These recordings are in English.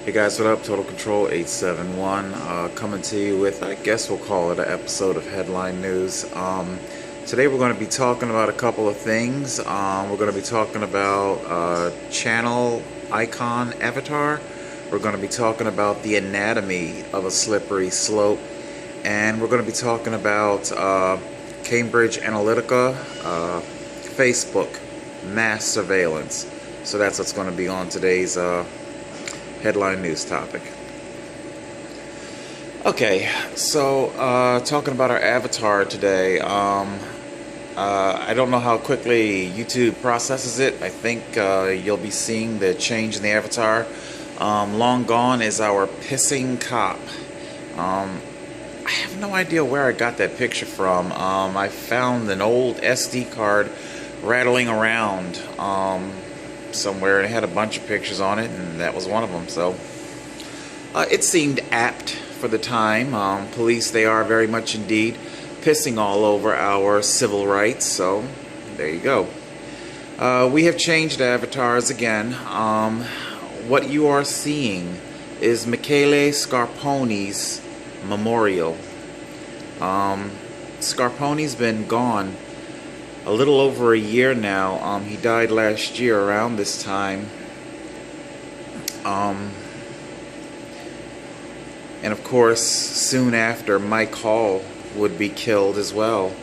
Hey guys, what up? Total Control 871 coming to you with, I guess we'll call it an episode of Headline News. Today we're going to be talking about a couple of things. We're going to be talking about channel icon avatar. We're going to be talking about the anatomy of a slippery slope. And we're going to be talking about Cambridge Analytica, Facebook, mass surveillance. So that's what's going to be on today's headline news topic. Okay, so talking about our avatar today. I don't know how quickly YouTube processes it. I think you'll be seeing the change in the avatar. Long gone is our pissing cop. I have no idea where I got that picture from. I found an old SD card rattling around somewhere, and it had a bunch of pictures on it, and that was one of them. So it seemed apt for the time. Police, they are very much indeed pissing all over our civil rights. So there you go. We have changed avatars again. What you are seeing is Michele Scarpone's memorial. Scarpone's been gone a little over a year now. He died last year around this time. And of course, soon after, Mike Hall would be killed as well.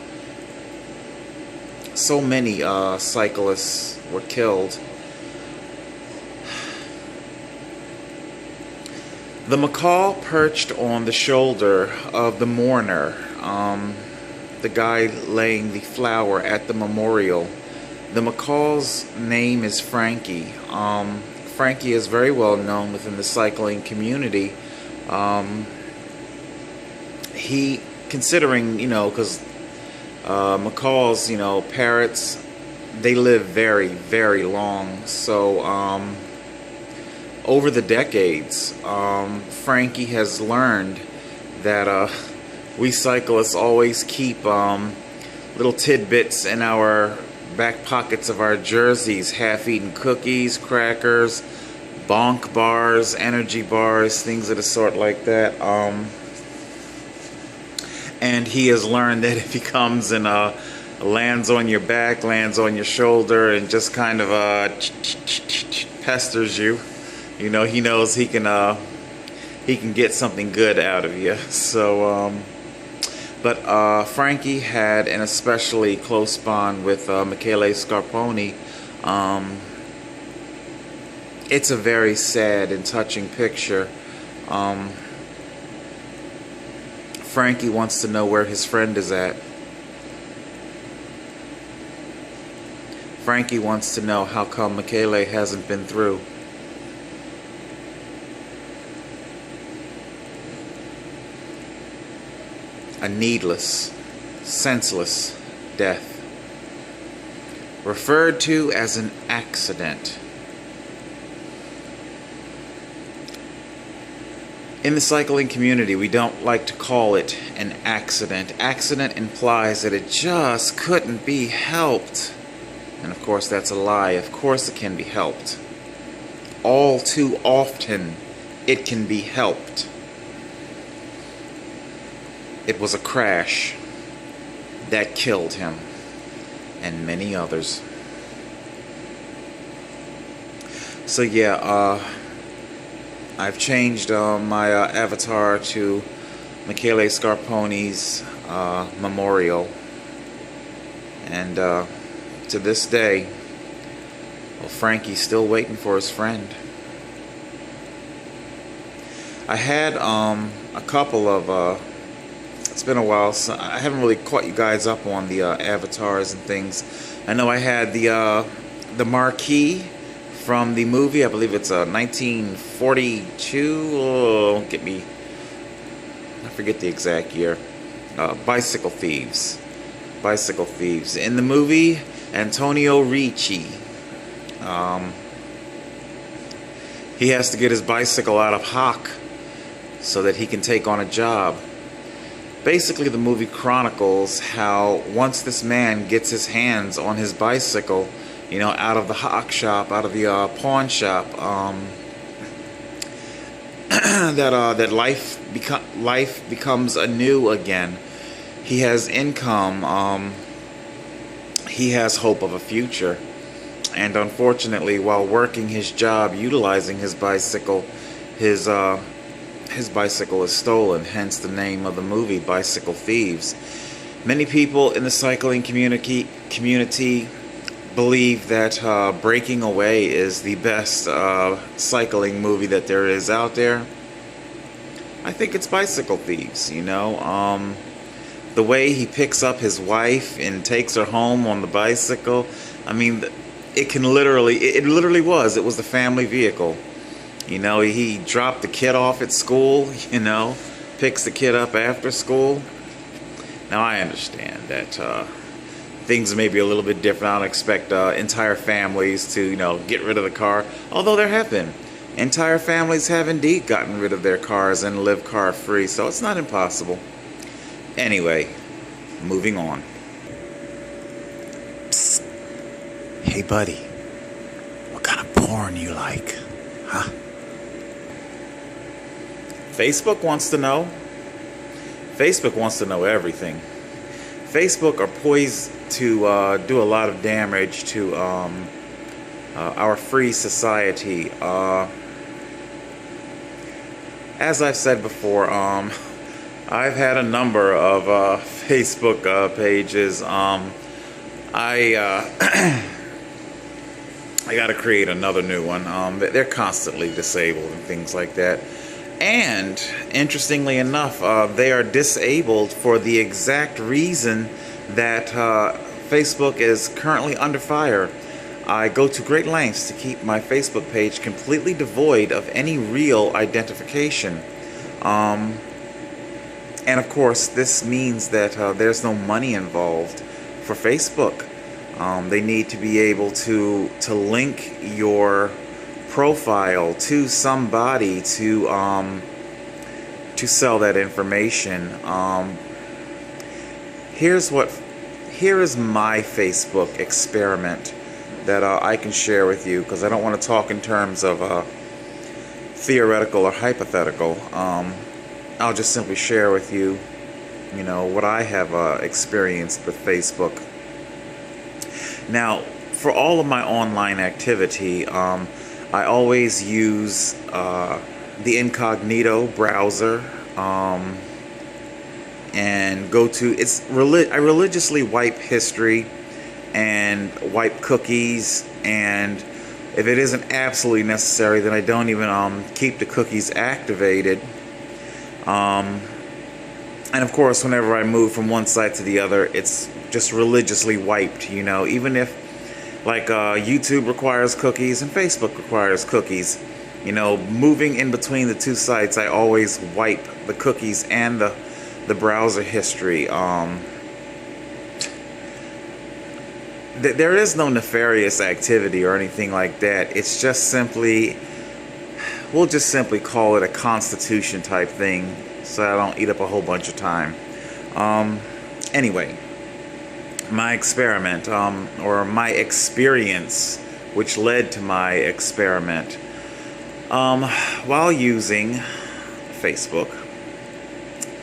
So many cyclists were killed. The macaw perched on the shoulder of the mourner. The guy laying the flower at the memorial. The macaw's name is Frankie. Frankie is very well known within the cycling community. He, considering, because macaws, parrots, they live very, very long. So, over the decades, Frankie has learned that we cyclists always keep little tidbits in our back pockets of our jerseys. Half-eaten cookies, crackers, bonk bars, energy bars, things of the sort like that. And he has learned that if he comes and lands on your back, lands on your shoulder, and just kind of pesters you, he knows he can get something good out of you. So but Frankie had an especially close bond with Michele Scarpone. It's a very sad and touching picture. Frankie wants to know where his friend is at. Frankie wants to know how come Michele hasn't been through. A needless, senseless death, referred to as an accident. In the cycling community, we don't like to call it an accident. Accident implies that it just couldn't be helped. And of course, that's a lie. Of course it can be helped. All too often, it can be helped. It was a crash that killed him and many others. So yeah, I've changed my avatar to Michele Scarpone's memorial, and to this day, well, Frankie's still waiting for his friend. I had a couple of it's been a while, so I haven't really caught you guys up on the avatars and things. I know I had the marquee from the movie. I believe it's 1942. Oh, don't get me. I forget the exact year. Bicycle Thieves. Bicycle Thieves. In the movie, Antonio Ricci. He has to get his bicycle out of hock so that he can take on a job. Basically, the movie chronicles how once this man gets his hands on his bicycle, out of the hock shop, out of the pawn shop, that life becomes anew again. He has income. He has hope of a future. And unfortunately, while working his job, utilizing his bicycle, his bicycle is stolen. Hence the name of the movie, Bicycle Thieves. Many people in the cycling community believe that Breaking Away is the best cycling movie that there is out there. I think it's Bicycle Thieves, you know. The way he picks up his wife and takes her home on the bicycle. I mean, it literally was the family vehicle. You know, he dropped the kid off at school, you know, picks the kid up after school. Now, I understand that things may be a little bit different. I don't expect entire families to, you know, get rid of the car. Although there have been. Entire families have indeed gotten rid of their cars and live car free. So it's not impossible. Anyway, moving on. Psst. Hey, buddy. What kind of porn you like? Huh? Facebook wants to know. Facebook wants to know everything. Facebook are poised to do a lot of damage to our free society. As I've said before, I've had a number of Facebook pages. I got to create another new one. They're constantly disabled and things like that. And interestingly enough, they are disabled for the exact reason that Facebook is currently under fire. I go to great lengths to keep my Facebook page completely devoid of any real identification. And of course, this means that there's no money involved for Facebook. They need to be able to link your profile to somebody to sell that information. Here is my Facebook experiment that I can share with you, because I don't want to talk in terms of theoretical or hypothetical. I'll just simply share with you, you know, what I have experienced with Facebook. Now, for all of my online activity, I always use the incognito browser and go to I religiously wipe history and wipe cookies, and if it isn't absolutely necessary, then I don't even keep the cookies activated. And of course, whenever I move from one site to the other, it's just religiously wiped, you know, even if like YouTube requires cookies and Facebook requires cookies. You know, moving in between the two sites, I always wipe the cookies and the browser history. There is no nefarious activity or anything like that. It's just simply, we'll just simply call it a constitution type thing, so I don't eat up a whole bunch of time. Anyway, my experiment, or my experience, which led to my experiment, while using Facebook,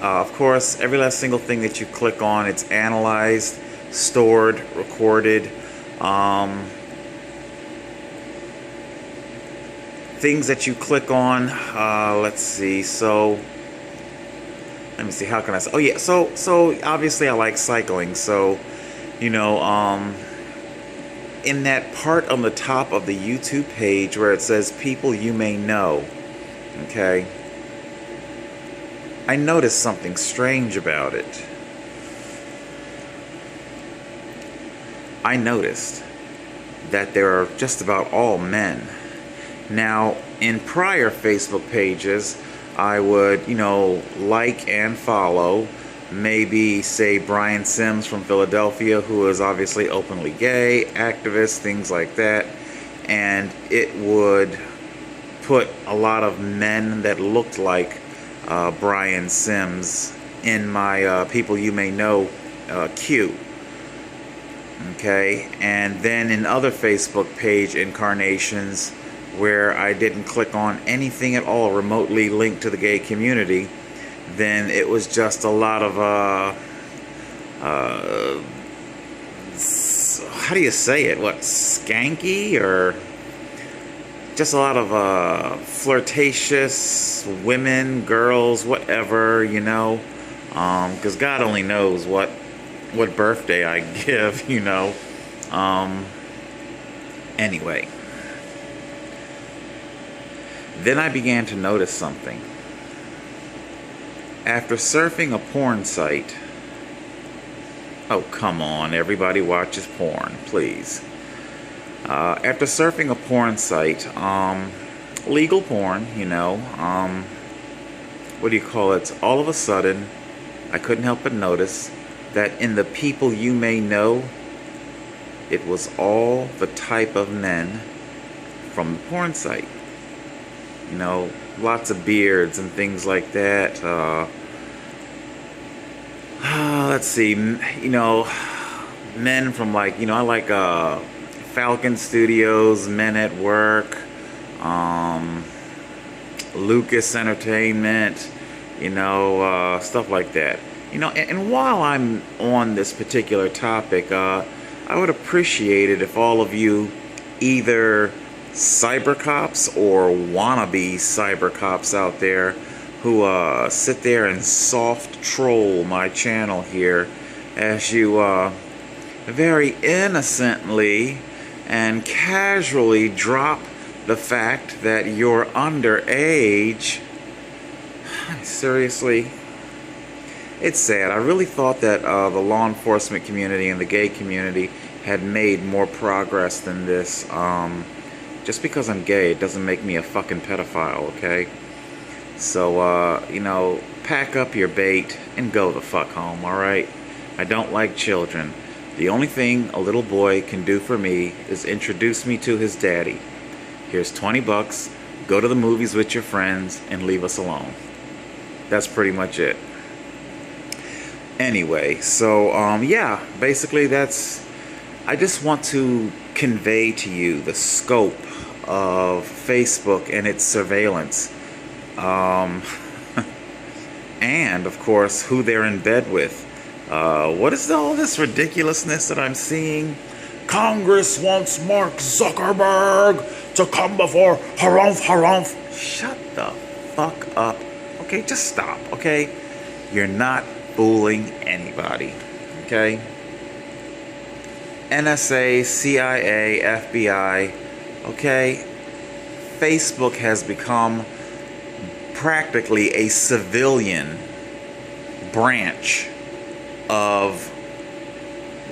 of course, every last single thing that you click on, it's analyzed, stored, recorded. Things that you click on, let's see, so let me see, how can I say, oh yeah, so obviously I like cycling, so, you know, in that part on the top of the YouTube page where it says people you may know, okay, I noticed something strange about it. I noticed that there are just about all men. Now, in prior Facebook pages, I would, you know, like and follow, maybe say Brian Sims from Philadelphia, who is obviously openly gay, activist, things like that, and it would put a lot of men that looked like Brian Sims in my people you may know queue. Okay, and then in other Facebook page incarnations, where I didn't click on anything at all remotely linked to the gay community, then it was just a lot of how do you say it? What, skanky, or just a lot of flirtatious women, girls, whatever, you know, because God only knows what birthday I give, you know. Anyway, then I began to notice something. After surfing a porn site, oh, come on, everybody watches porn, please. After surfing a porn site, legal porn, you know, what do you call it? All of a sudden, I couldn't help but notice that in the people you may know, it was all the type of men from the porn site. You know, lots of beards and things like that. Let's see, you know, men from, like, you know, I like Falcon Studios, Men at Work, Lucas Entertainment, you know, stuff like that. You know, and while I'm on this particular topic, I would appreciate it if all of you, either cyber cops or wannabe cyber cops out there who sit there and soft troll my channel here, as you very innocently and casually drop the fact that you're underage. Seriously, it's sad. I really thought that the law enforcement community and the gay community had made more progress than this. Just because I'm gay, it doesn't make me a fucking pedophile, okay? So, you know, pack up your bait and go the fuck home, alright? I don't like children. The only thing a little boy can do for me is introduce me to his daddy. Here's 20 bucks, go to the movies with your friends, and leave us alone. That's pretty much it. Anyway, so, yeah, basically that's... I just want to convey to you the scope of Facebook and its surveillance. And, of course, who they're in bed with. What is all this ridiculousness that I'm seeing? Congress wants Mark Zuckerberg to come before harumph harumph. Shut the fuck up. Okay, just stop, okay? You're not fooling anybody, okay? NSA, CIA, FBI, okay? Facebook has become practically a civilian branch of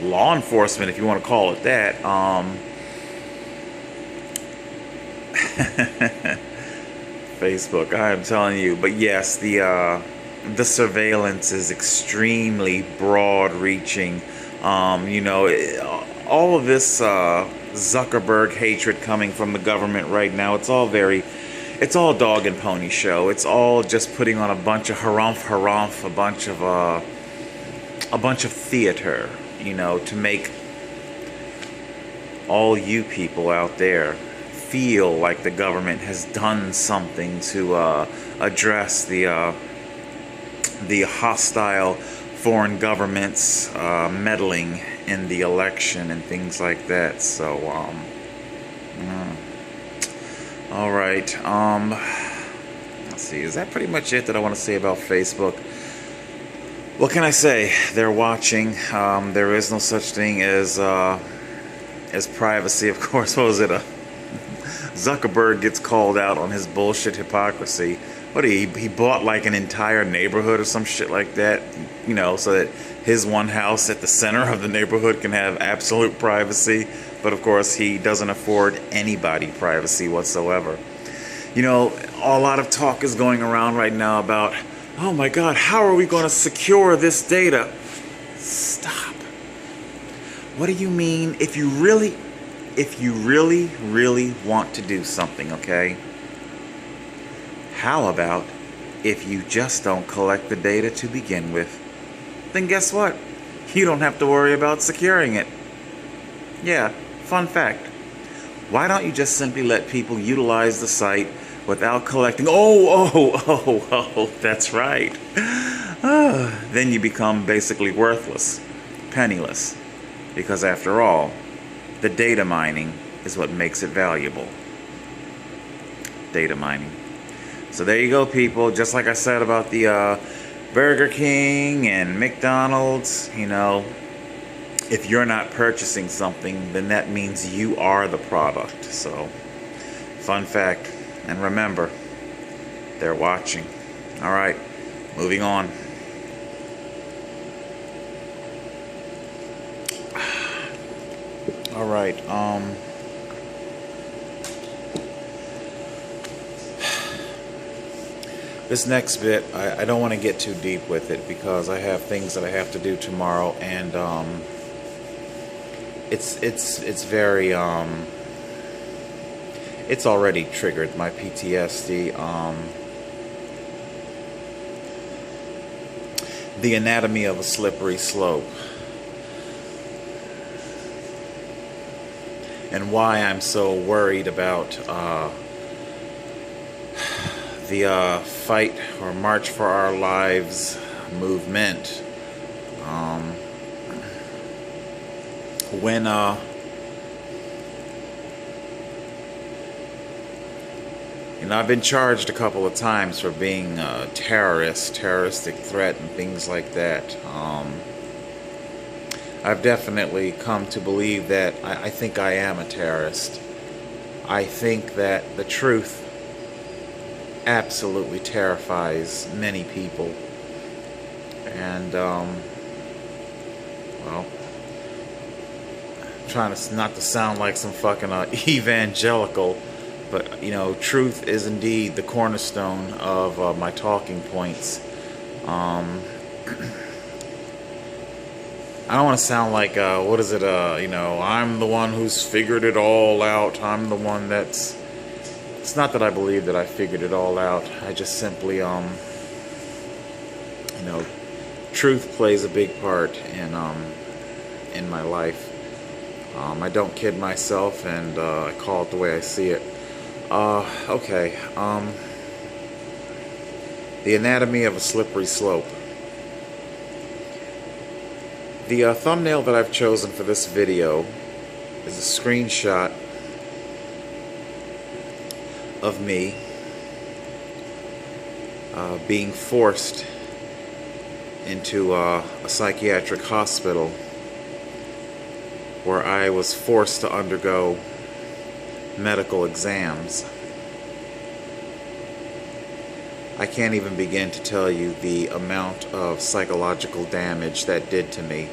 law enforcement, if you want to call it that. Facebook, I am telling you. But yes, the surveillance is extremely broad-reaching. You know, all of this Zuckerberg hatred coming from the government right now, it's all dog and pony show. It's all just putting on a bunch of harumph, a bunch of theater, you know, to make all you people out there feel like the government has done something to address the hostile foreign governments meddling in the election and things like that. So, all right. Let's see. Is that pretty much it that I want to say about Facebook? What can I say? They're watching. There is no such thing as privacy. Of course, what was it? Zuckerberg gets called out on his bullshit hypocrisy. What, he bought like an entire neighborhood or some shit like that, you know, so that his one house at the center of the neighborhood can have absolute privacy. But of course, he doesn't afford anybody privacy whatsoever. You know, a lot of talk is going around right now about, oh my God, how are we going to secure this data? Stop. What do you mean? If you really want to do something, okay? How about if you just don't collect the data to begin with? Then guess what? You don't have to worry about securing it. Yeah, fun fact. Why don't you just simply let people utilize the site without collecting? Oh, that's right. Then you become basically worthless, penniless, because after all, the data mining is what makes it valuable. Data mining. So there you go, people. Just like I said about the Burger King and McDonald's, you know, if you're not purchasing something, then that means you are the product. So, fun fact. And remember, they're watching. All right, moving on. All right, this next bit, I don't want to get too deep with it because I have things that I have to do tomorrow, and it's very it's already triggered my PTSD. The anatomy of a slippery slope, and why I'm so worried about the Fight or March for Our Lives movement. When you know, I've been charged a couple of times for being a terroristic threat and things like that. I've definitely come to believe that I think I am a terrorist. I think that the truth absolutely terrifies many people. And, well, I'm trying to not to sound like some fucking evangelical, but, you know, truth is indeed the cornerstone of my talking points. I don't want to sound like, what is it, you know, I'm the one who's figured it all out. I'm the one that's... It's not that I believe that I figured it all out. I just simply, you know, truth plays a big part in my life. I don't kid myself, and I call it the way I see it. Okay. The anatomy of a slippery slope. The thumbnail that I've chosen for this video is a screenshot of me being forced into a psychiatric hospital where I was forced to undergo medical exams. I can't even begin to tell you the amount of psychological damage that did to me.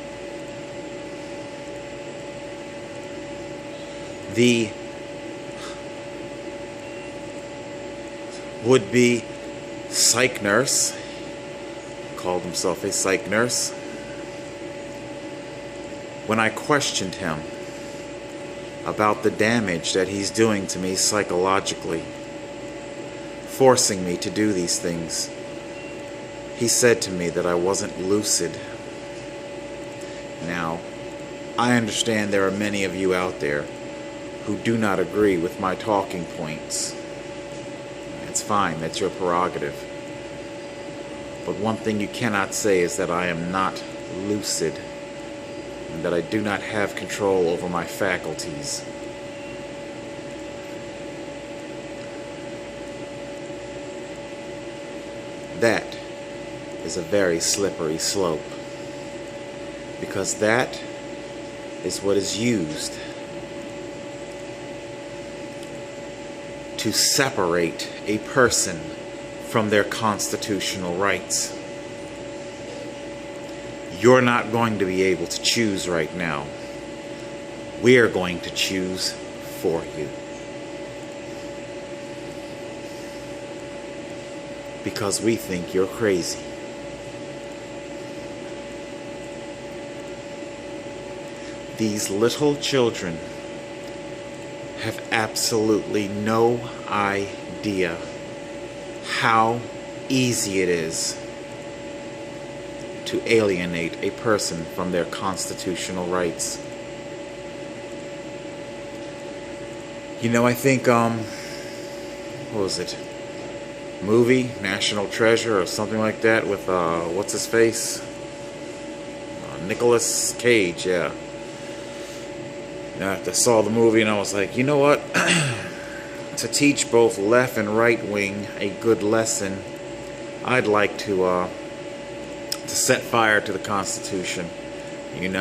The would-be psych nurse, called himself a psych nurse, when I questioned him about the damage that he's doing to me psychologically, forcing me to do these things, he said to me that I wasn't lucid. Now, I understand there are many of you out there who do not agree with my talking points. It's fine, that's your prerogative. But one thing you cannot say is that I am not lucid, and that I do not have control over my faculties. That is a very slippery slope, because that is what is used to separate a person from their constitutional rights. You're not going to be able to choose right now. We're going to choose for you. Because we think you're crazy. These little children have absolutely no idea how easy it is to alienate a person from their constitutional rights. I think what was it? Movie National Treasure or something like that with what's his face? Nicolas Cage, yeah. I saw the movie and I was like, you know what? To teach both left and right wing a good lesson, I'd like to set fire to the Constitution, And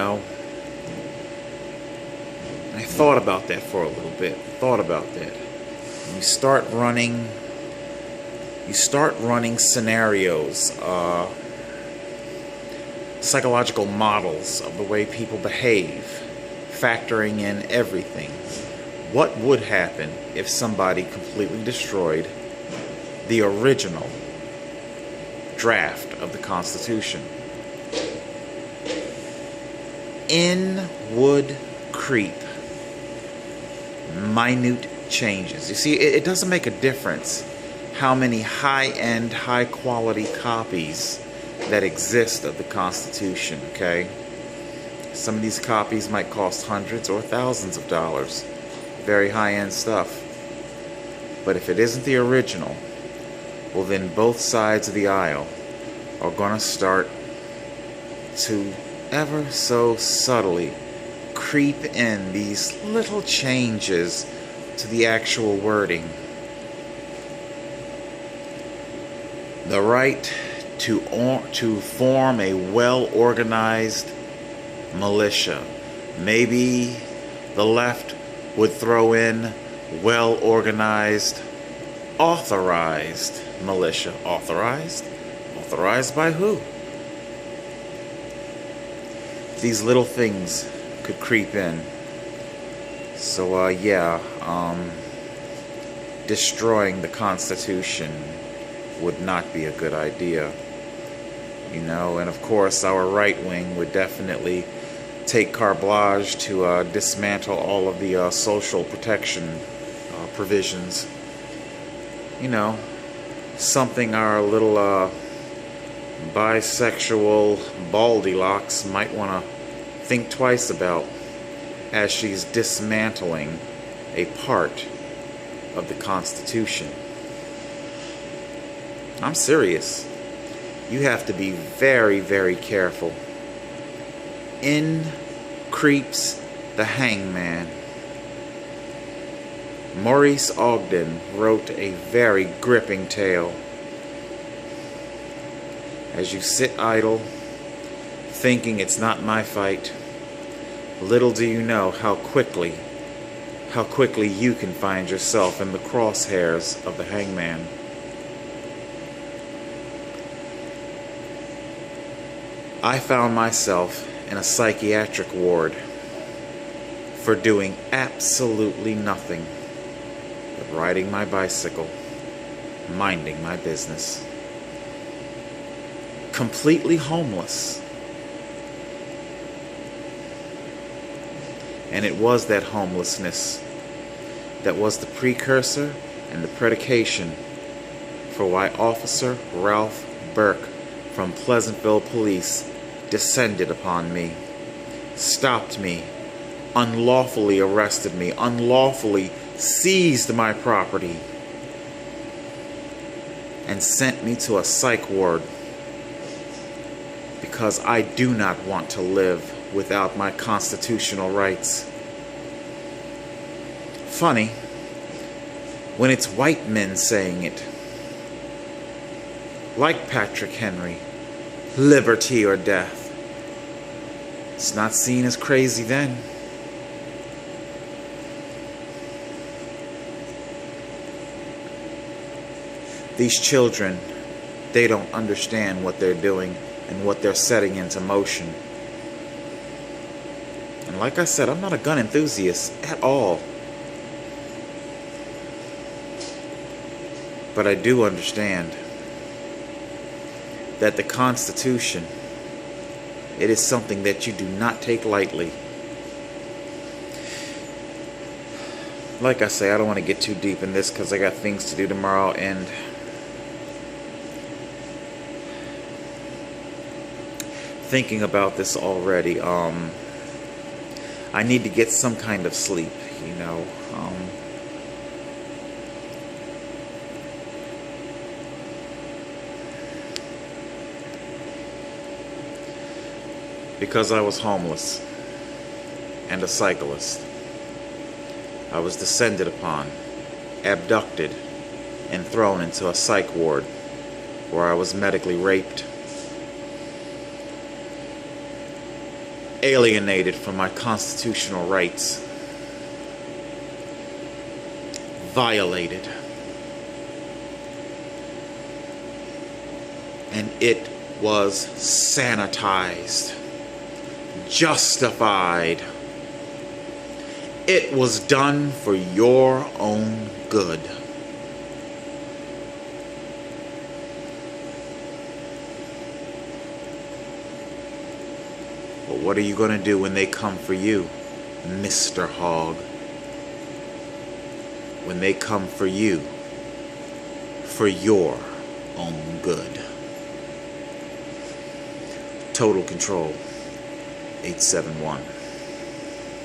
I thought about that for a little bit. Thought about that. And you start running scenarios, psychological models of the way people behave, factoring in everything. What would happen if somebody completely destroyed the original draft of the Constitution? In would creep minute changes. You see, it doesn't make a difference how many high-end, high-quality copies that exist of the Constitution, okay? Some of these copies might cost hundreds or thousands of dollars. Very high-end stuff. But if it isn't the original, well then both sides of the aisle are going to start to ever so subtly creep in these little changes to the actual wording. The right to form a well-organized militia. Maybe the left would throw in well-organized, authorized militia. Authorized? Authorized by who? These little things could creep in. So, destroying the Constitution would not be a good idea. And of course our right wing would definitely take carte blanche to dismantle all of the social protection provisions. Something our little bisexual Baldilocks might want to think twice about as she's dismantling a part of the Constitution. I'm serious. You have to be very, very careful. In creeps the hangman. Maurice Ogden wrote a very gripping tale. As you sit idle, thinking it's not my fight, little do you know how quickly you can find yourself in the crosshairs of the hangman. I found myself in a psychiatric ward for doing absolutely nothing but riding my bicycle, minding my business. Completely homeless. And it was that homelessness that was the precursor and the predication for why Officer Ralph Burke from Pleasantville Police descended upon me, stopped me, unlawfully arrested me, unlawfully seized my property, and sent me to a psych ward because I do not want to live without my constitutional rights. Funny, when it's white men saying it, like Patrick Henry, liberty or death. It's not seen as crazy then. These children, they don't understand what they're doing and what they're setting into motion. And like I said, I'm not a gun enthusiast at all. But I do understand that the Constitution, it is something that you do not take lightly. Like I say, I don't want to get too deep in this because I got things to do tomorrow, and thinking about this already, I need to get some kind of sleep, Because I was homeless and a cyclist, I was descended upon, abducted, and thrown into a psych ward where I was medically raped, alienated from my constitutional rights, violated, and it was sanitized, justified. It was done for your own good. But what are you going to do when they come for you, Mr. Hogg? When they come for you, for your own good. Total Control 871.